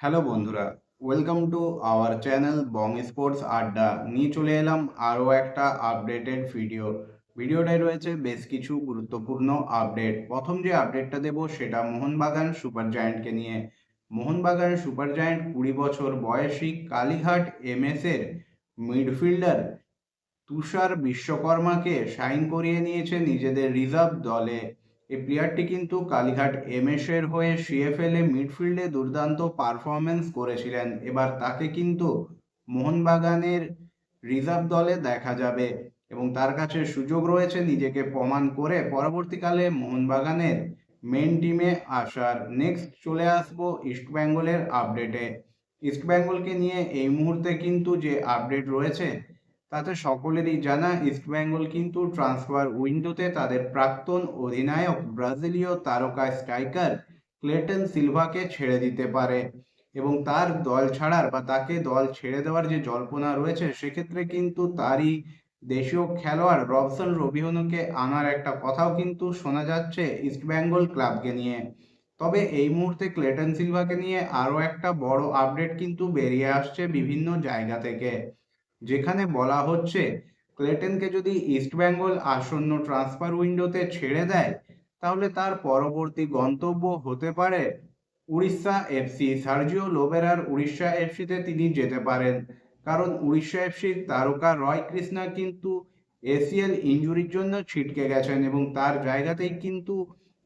Hello বন্ধুরা, welcome to our channel Bong sports আড্ডা। নিয়ে চলে এলাম আরও একটা আপডেটেড ভিডিওটায় রয়েছে বেশ কিছু গুরুত্বপূর্ণ আপডেট। প্রথম যে আপডেটটা দেব সেটা মোহনবাগান সুপার জায়ান্টকে নিয়ে। মোহনবাগান সুপার জায়ান্ট 20 বছর বয়সী কালীঘাট এমএস এর মিডফিল্ডার তুষার বিশ্বকর্মাকে সাইন করিয়ে নিয়েছে নিজেদের রিজার্ভ দলে। এই প্লেয়ারটি কিন্তু কালীঘাট এমএস এর হয়ে সিএফএল এ মিডফিল্ডে দুর্দান্ত পারফরমেন্স করেছিলেন। এবার তাকে কিন্তু মোহনবাগানের রিজার্ভ দলে দেখা যাবে এবং তার কাছে সুযোগ রয়েছে নিজেকে প্রমাণ করে পরবর্তীকালে মোহনবাগানের মেন টিমে আসার। নেক্সট চলে আসবো ইস্টবেঙ্গলের আপডেটে। ইস্টবেঙ্গলকে নিয়ে এই মুহূর্তে কিন্তু যে আপডেট রয়েছে তাতে সকলেরই জানা, ইস্টবেঙ্গল কিন্তু ট্রান্সফার উইন্ডোতে তাদের প্রাক্তন অধিনায়ক ব্রাজিলীয় তারকা স্ট্রাইকার ক্লেটন সিলভাকে ছেড়ে দিতে পারে এবং তার দল ছাড়ার বা তাকে দল ছেড়ে দেওয়ার যে জল্পনা রয়েছে সেক্ষেত্রে কিন্তু তারই দেশীয় খেলোয়াড় রবসন রবিহনকে আনার একটা কথাও কিন্তু শোনা যাচ্ছে ইস্টবেঙ্গল ক্লাবকে নিয়ে। তবে এই মুহূর্তে ক্লেটন সিলভাকে নিয়ে আরও একটা বড় আপডেট কিন্তু বেরিয়ে আসছে বিভিন্ন জায়গা থেকে, যেখানে বলা হচ্ছে ক্লেটনকে যদি ইস্টবেঙ্গল আসন্ন ট্রান্সফার উইন্ডোতে ছেড়ে দেয় তাহলে তার পরবর্তী গন্তব্য হতে পারে উড়িষ্যা এফসি। সার্জিও লোবেরার উড়িষ্যা এফসিতে তিনি যেতে পারেন, কারণ উড়িষ্যা এফসির তারকা রয় কৃষ্ণা কিন্তু এসিএল ইনজুরির জন্য ছিটকে গেছেন এবং তার জায়গাতেই কিন্তু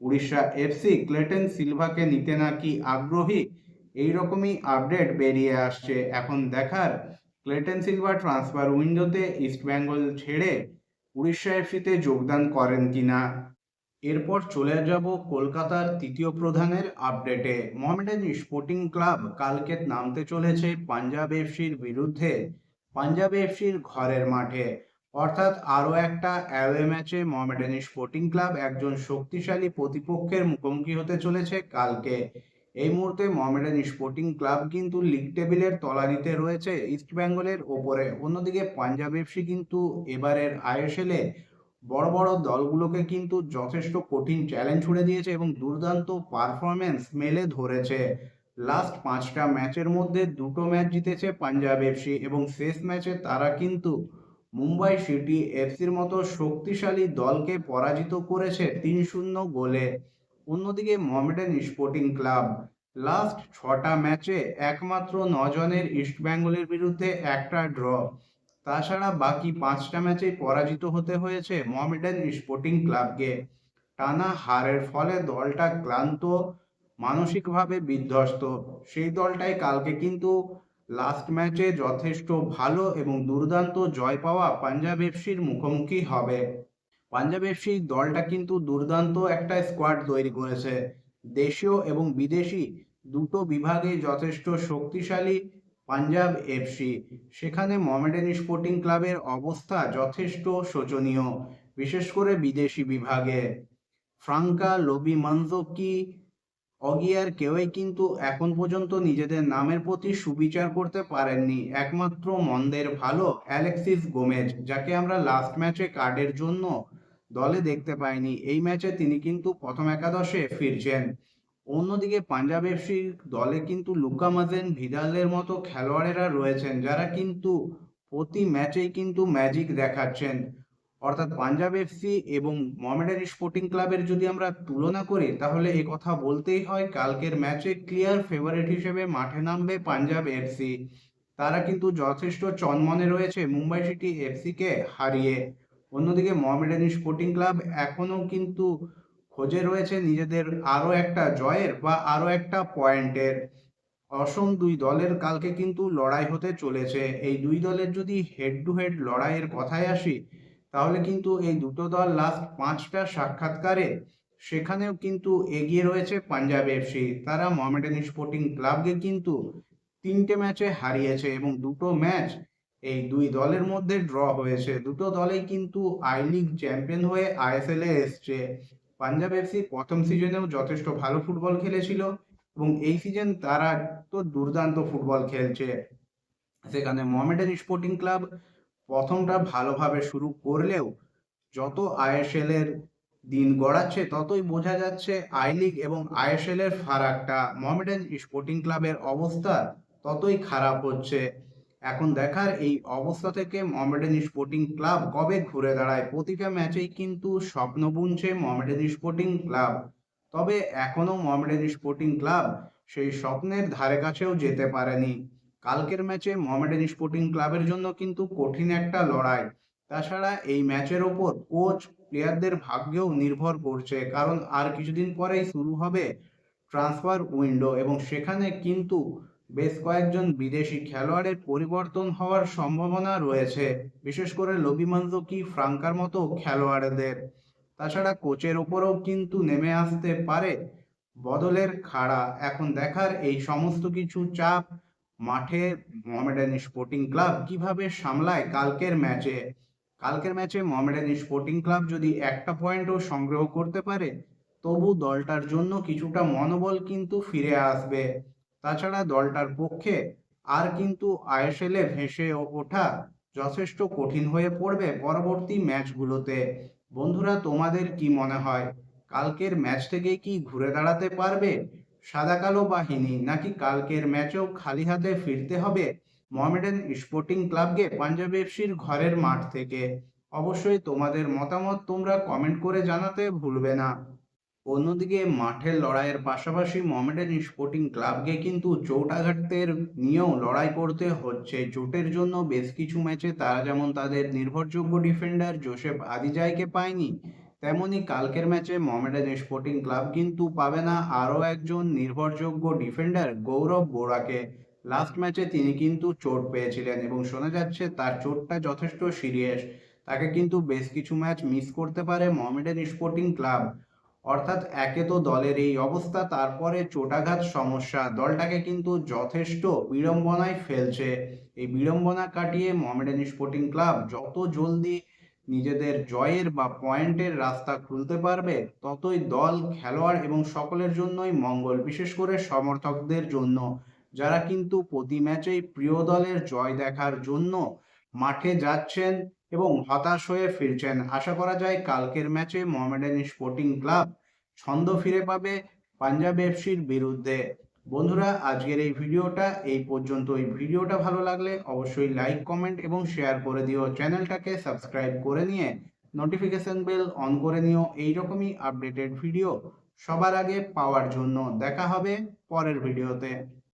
উড়িষ্যা এফসি ক্লেটন সিলভাকে নিতে নাকি আগ্রহী। এইরকমই আপডেট বেরিয়ে আসছে। এখন দেখার ক্লেটন সিলভা ট্রান্সফার উইন্ডোতে ইস্টবেঙ্গল ছেড়ে উড়িষ্যা এফসিতে যোগদান করেন কিনা। এরপর চলে যাব কলকাতার তৃতীয় প্রধানের আপডেটে। মোহামেডান স্পোর্টিং ক্লাব কালকে নামতে চলেছে পাঞ্জাব এফসির বিরুদ্ধে পাঞ্জাব এফসির ঘরের মাঠে, অর্থাৎ আরও একটা অ্যাওয়ে ম্যাচে মোহামেডান স্পোর্টিং ক্লাব একজন শক্তিশালী প্রতিপক্ষের মুখোমুখি হতে চলেছে কালকে। এই মুহূর্তে মোহামেডান স্পোর্টিং ক্লাব কিন্তু লিগ টেবিলের তলানিতে রয়েছে ইস্টবেঙ্গলের ওপরে। অন্যদিকে পাঞ্জাব এফসি কিন্তু এবারের আইএসএল এ বড় বড় দলগুলোকে কিন্তু যথেষ্ট কঠিন চ্যালেঞ্জ ছুড়ে দিয়েছে এবং দুর্দান্ত পারফরমেন্স মেলে ধরেছে। লাস্ট 5টা ম্যাচের মধ্যে 2টো ম্যাচ জিতেছে পাঞ্জাব এফসি এবং শেষ ম্যাচে তারা কিন্তু মুম্বাই সিটি এফসির মতো শক্তিশালী দলকে পরাজিত করেছে 3-0 গোলে। অন্যদিকে মোহামেডান স্পোর্টিং ক্লাব লাস্ট 6টা ম্যাচে একমাত্র 9 জনের ইস্টবেঙ্গলের বিরুদ্ধে একটা ড্র, তাছাড়া বাকি 5টা ম্যাচেই পরাজিত হতে হয়েছে মোহামেডান স্পোর্টিং ক্লাবকে। টানা হারের ফলে দলটা ক্লান্ত, মানসিকভাবে বিধ্বস্ত। সেই দলটাই কালকে কিন্তু লাস্ট ম্যাচে যথেষ্ট ভালো এবং দুর্দান্ত জয় পাওয়া পাঞ্জাব এফসির মুখোমুখি হবে। পাঞ্জাব এফসি দলটা কিন্তু দুর্দান্ত একটা স্কোয়াড তৈরি করেছে, দেশীয় এবং বিদেশি দুটো বিভাগে যথেষ্ট শক্তিশালী পাঞ্জাব এফসি। সেখানে মোহামেডান স্পোর্টিং ক্লাবের অবস্থা যথেষ্ট শোচনীয়, বিশেষ করে বিদেশি বিভাগে। ফ্রাঙ্কা, লোবি মানজোকি, অগিয়ার কেউই কিন্তু এখন পর্যন্ত নিজেদের নামের প্রতি সুবিচার করতে পারেননি। একমাত্র মন্দের ভালো অ্যালেক্সিস গোমেজ, যাকে আমরা লাস্ট ম্যাচে কার্ডের জন্য দলে দেখতে পাইনি, এই ম্যাচে তিনি কিন্তু প্রথম একাদশে ফিরছেন। অন্যদিকে পাঞ্জাব এফসি দলে কিন্তু লুকা মাজেন, ভিদালের মতো খেলোয়াড়েরা রয়েছেন যারা কিন্তু প্রতি ম্যাচেই কিন্তু ম্যাজিক দেখাচ্ছেন। অর্থাৎ পাঞ্জাব এফসি এবং মোহামেডান স্পোর্টিং ক্লাবের যদি আমরা তুলনা করি তাহলে এই কথা বলতেই হয় কালকের ম্যাচে ক্লিয়ার ফেভারিট হিসেবে মাঠে নামবে পাঞ্জাব এফসি। তারা কিন্তু যথেষ্ট চনমনে রয়েছে মুম্বাই সিটি এফসি কে হারিয়ে। অন্যদিকে মোহামেডান স্পোর্টিং ক্লাব এখনো কিন্তু খোঁজে রয়েছে নিজেদের আরো একটা জয়ের বা আরো একটা পয়েন্টের। অসম দুই দলের কালকে কিন্তু লড়াই হতে চলেছে। এই দুই দলের যদি হেড টু হেড লড়াইয়ের কথায় আসি তাহলে কিন্তু এই দুটো দল লাস্ট 5টা সাক্ষাৎকারে সেখানেও কিন্তু এগিয়ে রয়েছে পাঞ্জাব এফসি। তারা মোহামেডান স্পোর্টিং ক্লাবকে কিন্তু 3টে ম্যাচে হারিয়েছে এবং দুটো ম্যাচ এই দুই দলের মধ্যে ড্র হয়েছে। দুটো দলেই কিন্তু আই লিগ চ্যাম্পিয়ন হয়ে আইএসএল এ এসছে। পাঞ্জাব এফসি প্রথম সিজনেও যথেষ্ট ভালো ফুটবল খেলেছিল এবং এই সিজন তারা তো দুর্দান্ত ফুটবল খেলছে। সেখানে মোহামেডান স্পোর্টিং ক্লাব প্রথমটা ভালোভাবে শুরু করলেও যত আইএসএল এর দিন গড়াচ্ছে ততই বোঝা যাচ্ছে আই লিগ এবং আইএসএল এর ফারাকটা। মোহামেডান স্পোর্টিং ক্লাবের অবস্থা ততই খারাপ হচ্ছে। এখন দেখার এই অবস্থা থেকে মোহামেডান স্পোর্টিং ক্লাব কবে ঘুরে দাঁড়ায়। প্রতিটা ম্যাচেই কিন্তু স্বপ্ন বুনছে মোহামেডান স্পোর্টিং ক্লাব, তবে এখনো মোহামেডান স্পোর্টিং ক্লাব সেই স্বপ্নের ধারে কাছেও যেতে পারেনি। কালকের ম্যাচে মোহামেডান স্পোর্টিং ক্লাবের জন্য কিন্তু কঠিন একটা লড়াই। তাছাড়া এই ম্যাচের ওপর কোচ প্লেয়ারদের ভাগ্যেও নির্ভর করছে, কারণ আর কিছুদিন পরেই শুরু হবে ট্রান্সফার উইন্ডো এবং সেখানে কিন্তু বেশ কয়েকজন বিদেশি খেলোয়াড়ের পরিবর্তন হওয়ার সম্ভাবনা রয়েছে, বিশেষ করে লবি মানজুকি, ফ্রাঙ্কার মতো খেলোয়াড়দের। তাছাড়া কোচের ওপরেও কিন্তু নেমে আসতে পারে বদলের খাড়া। এখন দেখার এই সমস্ত কিছু চাপ মাঠে মোহামেডান স্পোর্টিং ক্লাব কিভাবে সামলায় কালকের ম্যাচে মোহামেডান স্পোর্টিং ক্লাব যদি একটা পয়েন্টও সংগ্রহ করতে পারে, তবু দলটার জন্য কিছুটা মনোবল কিন্তু ফিরে আসবে। তাছাড়া দলটার পক্ষে আর কিন্তু আইএসএল এ ভেসে ওঠা যথেষ্ট কঠিন হয়ে পড়বে পরবর্তী ম্যাচগুলোতে। বন্ধুরা, তোমাদের কি মনে হয়, কালকের ম্যাচ থেকে কি ঘুরে দাঁড়াতে পারবে সাদা কালো বাহিনী, নাকি কালকের ম্যাচেও খালি হাতে ফিরতে হবে মোহামেডান স্পোর্টিং ক্লাবকে পাঞ্জাব এফসির ঘরের মাঠ থেকে? অবশ্যই তোমাদের মতামত তোমরা কমেন্ট করে জানাতে ভুলবে না। অন্যদিকে মাঠের লড়াইয়ের পাশাপাশি মোহামেডান স্পোর্টিং ক্লাবকে কিন্তু চোট-আঘাতের নিয়েও লড়াই করতে হচ্ছে। চোটের জন্য বেশ কিছু ম্যাচে তারা যেমন তাদের নির্ভরযোগ্য ডিফেন্ডার জোসেফ আদিজাইকে পায়নি, তেমনি কালকের ম্যাচে মোহামেডান স্পোর্টিং ক্লাব কিন্তু পাবে না আরও একজন নির্ভরযোগ্য ডিফেন্ডার গৌরব বোরাকে। লাস্ট ম্যাচে তিনি কিন্তু চোট পেয়েছিলেন এবং শোনা যাচ্ছে তার চোটটা যথেষ্ট সিরিয়াস। তাকে কিন্তু বেশ কিছু ম্যাচ মিস করতে পারে মোহামেডান স্পোর্টিং ক্লাব। অর্থাৎ একে তো দলের এই অবস্থা, তারপরে চোটাঘাত সমস্যা দলটাকে কিন্তু যথেষ্ট বিড়ম্বনায় ফেলছে। এই বিড়ম্বনা কাটিয়ে মোহামেডান স্পোর্টিং ক্লাব যত জলদি নিজেদের জয়ের বা পয়েন্টের রাস্তা খুলতে পারবে, ততই দল, খেলোয়াড় এবং সকলের জন্যই মঙ্গল, বিশেষ করে সমর্থকদের জন্য, যারা কিন্তু প্রতি ম্যাচেই প্রিয় দলের জয় দেখার জন্য মাঠে যাচ্ছেন এবং হতাশ হয়ে ফিরছেন। আশা করা যায় কালকের ম্যাচে মোহামেডান স্পোর্টিং ক্লাব ছন্দ ফিরে পাবে পাঞ্জাব এফসির বিরুদ্ধে। বন্ধুরা, আজকের এই ভিডিওটা এই পর্যন্ত। এই ভিডিওটা ভালো লাগলে অবশ্যই লাইক, কমেন্ট এবং শেয়ার করে দিও। চ্যানেলটাকে সাবস্ক্রাইব করে নিয়ে নোটিফিকেশন বেল অন করে নিও এইরকমই আপডেটেড ভিডিও সবার আগে পাওয়ার জন্য। দেখা হবে পরের ভিডিওতে।